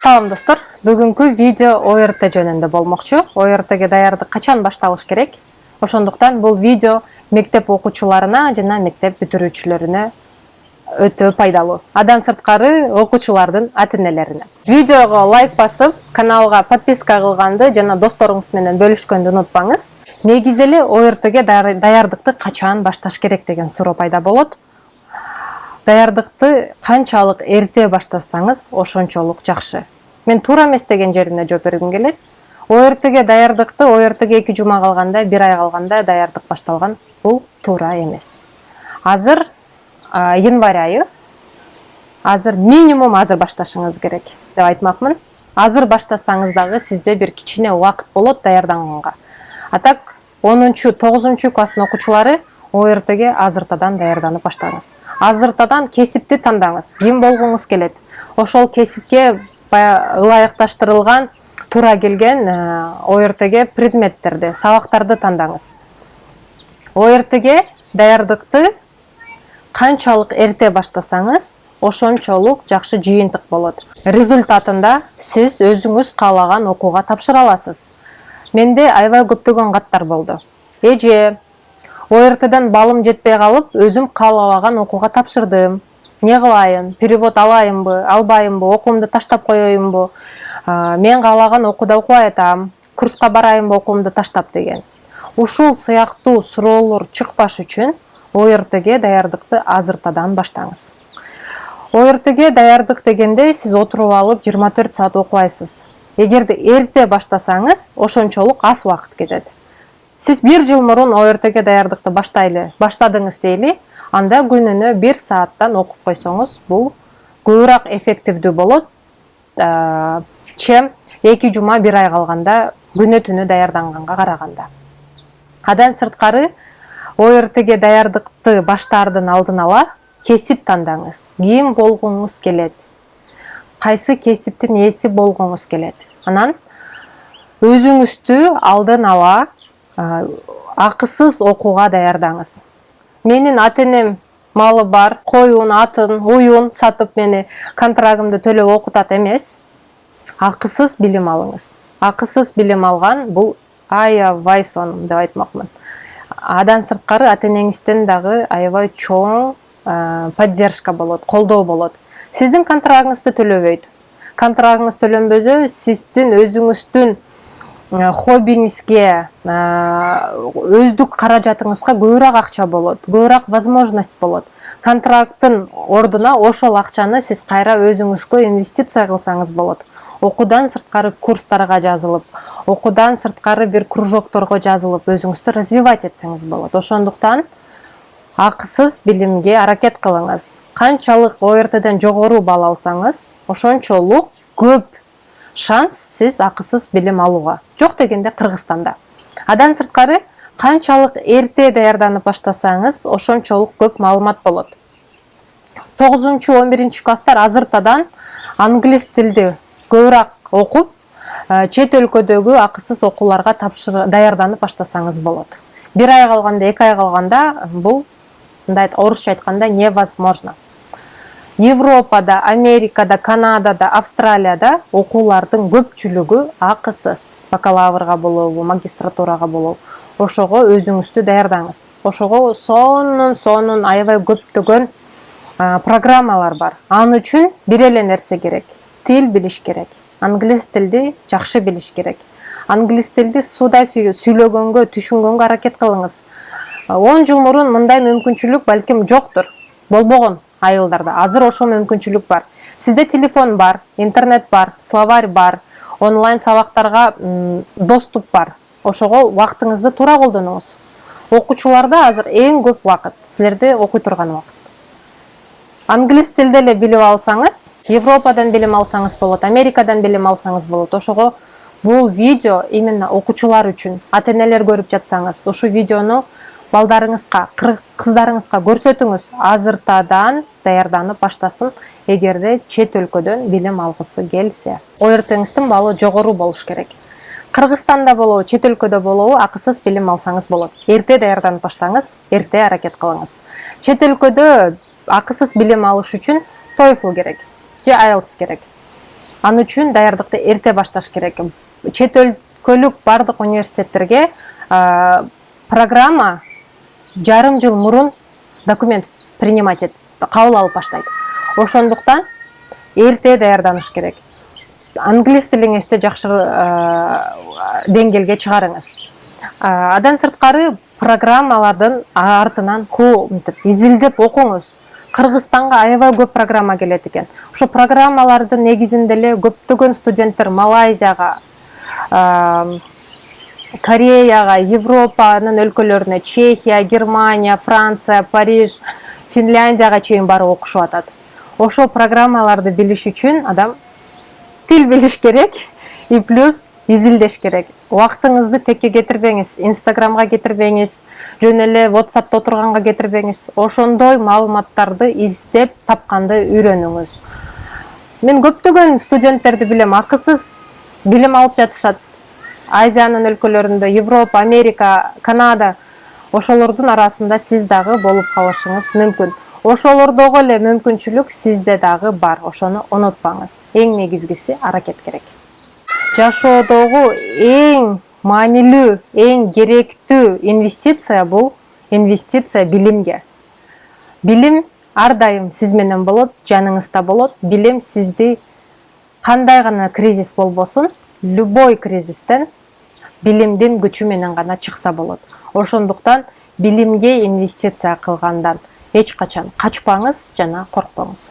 Салам достор, бүгүнкү видео ОРТ жөнүндө болмокчу. ОРТге даярдык качан башталыш керек? Ошондуктан бул видео мектеп окуучуларына жана мектеп бүтүрүүчүлөрүнө өтө пайдалуу. Андан сырткары окуучулардын ата-энелерине. Видеого лайк басып, каналга подписка кылганды жана досторуңуз менен бөлүшкөндү унутпаңыз. Негизи эле ОРТге даярдыкты качан башташ керек деген суроо пайда болот. Даярдыкты канчалык эрте баштасаңыз, ошончолук жакшы. Мен туура эмес деген жерине жооп бергим келет. ОРТге даярдыкты ОРТге 2 жума калганда, 1 ай калганда даярдык башталган. Бул туура эмес. Азыр январь айы. Азыр минимум азыр башташыңыз керек деп айтмакмын. Азыр баштасаңыз дагы сизде бир кичине убакыт болот даярданганга. А так 10-9 класстын окуучулары ОРТге азыртадан даярданып баштаңыз. Азыртадан кесипти тандаңыз. Ким болгуңуз келет? Ошол кесипке ылайыкташтырылган, туура келген ОРТге предметтерди, сабактарды тандаңыз. ОРТге даярдыкты канчалык эрте баштасаңыз, ошончолук жакшы жыйынтык болот. Результатында сиз өзүңүз каалаган окууга тапшыра аласыз. Менде аябай көптөгөн каттар болду. Эже, ОРТдан балым жетпей калып, өзүм каалаган окууга тапшырдым. Не кылайын? Перевод алайынбы, албайынбы, окуумду таштап коеюнбу? Мен каалаган окууда окубай атам. Курска барайынбы окуумду таштап деген. Ушул сыяктуу суроолор чыкпаш үчүн ОРТге даярдыкты азыртадан баштаңыз. ОРТге даярдык дегенде сиз отуруп алып 24 саат окубайсыз. Эгерде эрте баштасаңыз, ошончолук аз убакыт кетет. Сиз 1 жыл мурун ОРТге даярдыкты баштадыңыз дейли, анда күнүнө 1 сааттан окуп койсоңуз, бул көбүрөөк эффективдүү болот, чем 2 жума 1 ай калганда күнү түнү даярданганга караганда. Андан сырткары ОРТге даярдыкты баштаардын алдын ала кесип тандаңыз. Ким болгуңуз келет? Кайсы кесиптин ээси болгуңуз келет? Анан өзүңүздү алдын ала акысыз окууга даярдаңыз. Менин ата-энем малы бар, коюн, атын, уюн сатып мени контрагымды төлөп окутат эмес. Акысыз билим алыңыз. Акысыз билим алган бул аябай сонун деп айтмакмын. Андан сырткары ата-энеңизден дагы аябай чоң поддержка болот, колдоо болот. Сиздин контрагыңызды төлөбөйт. Контрагыңыз төлөнбөсө, сиздин өзүңүздүн хоббиңизге, өздүк каражатыңызга көбүрөөк акча болот, көбүрөөк возможность болот. Контракттын ордуна ошол акчаны сиз кайра өзүңүзгө инвестиция кылсаңыз болот. Окуудан сырткары курстарга жазылып, окуудан сырткары бир кружокторго жазылып, өзүңүздү развивать этсеңиз болот. Ошондуктан акысыз билимге аракет кылыңыз. Канчалык ОРТден жогору балл алсаңыз, ошончолук көп шанс сиз акысыз билим алууга. Жок дегенде Кыргызстанда. Андан сырткары канчалык эрте даярданып баштасаңыз, ошончолук көп маалымат болот. 9-11 класстар азыртадан англис тилди көбүрөөк окуп, чет өлкөдөгү акысыз окууларга даярданып баштасаңыз болот. 1 ай калганда, 2 ай калганда бул орусча айтканда невозможно. Европада, Америкада, Канадада, Австралияда окуулардын көпчүлүгү акысыз. Бакалаврга болобу, магистратурага болобу. Ошого өзүңүздү даярдаңыз. Ошого сонун аябай көптөгөн программалар бар. Аны үчүн бир эле нерсе керек. Тил билиш керек. Англис тилди жакшы билиш керек. Англис тилди суудай сүйлөгөнгө, түшүнгөнгө аракет кылыңыз. 10 жыл мурун мындай мүмкүнчүлүк балким жоктур. Болбогон айылдарда. Азыр ошо мүмкүнчүлүк бар. Сизде телефон бар, интернет бар, словарь бар, онлайн сабактарга доступ бар. Ошого убактыңызды туура колдонуңуз. Окуучуларда азыр эң көп убакыт, силерде окуй турган убакыт. Англис тилде эле билип алсаңыз, Европадан билим алсаңыз болот, Америкадан билим алсаңыз болот. Ошого бул видео именно окуучулар үчүн. Ата-энелер көрүп жатсаңыз, ушу видеону балдарыңызга, кыздарыңызга көрсөтүңүз. Азыртадан даярданып баштасын, эгерде чет өлкөдөн билим алгысы келсе. ОРТңиздин баллы жогору болуш керек. Кыргызстанда болобу, чет өлкөдө болобу, акысыз билим алсаңыз болот. Эрте даярданып баштаңыз, эрте аракет кылыңыз. Чет өлкөдө акысыз билим алыш үчүн TOEFL керек же IELTS керек. Ал үчүн даярдыкты эрте башташ керек. Чет өлкөлүк бардык университеттерге программа жарым жыл мурун документ принимать этип, кабыл алып баштайт. Ошондуктан эрте даярданыш керек. Англис тилиңизди жакшы деңгээлге чыгарыңыз. Адан сырткары программалардын артынан изилдеп окуңуз. Кыргызстанга аябай көп программа келет экен. Ошо программалардын негизинде эле көптөгөн студенттер Малайзияга, Кореяга, Европанын өлкөлөрүнө, Чехия, Германия, Франция, Париж, Финляндияга чейин барып окушуп атат. Ошо программаларды билиш үчүн адам тил билиш керек и плюс изилдеш керек. Убактыңызды текке кетирбеңиз, Инстаграмга кетирбеңиз, жөн эле WhatsApp'та отурганга кетирбеңиз. Ошондой маалыматтарды издеп тапканды үйрөнүңүз. Мен көптөгөн студенттерди билем, акысыз билим алып жатышат. Азиянын өлкөлөрүндө, Европа, Америка, Канада. Ошолордун арасында сиз дагы болуп калышыңыз мүмкүн. Ошолордогу эле мүмкүнчүлүк сизде дагы бар. Ошону унутпаңыз. Эң негизгиси аракет керек. Жашоодогу эң маанилүү, эң керектүү инвестиция бул инвестиция билимге. Билим ар дайым сиз менен болот, жаныңызда болот. Билим сизди кандай гана кризис болбосун, любой кризистен билимдин күчү менен гана чыкса болот. Ошондуктан билимге инвестиция кылгандан эч качан качпаңыз жана коркпоңуз.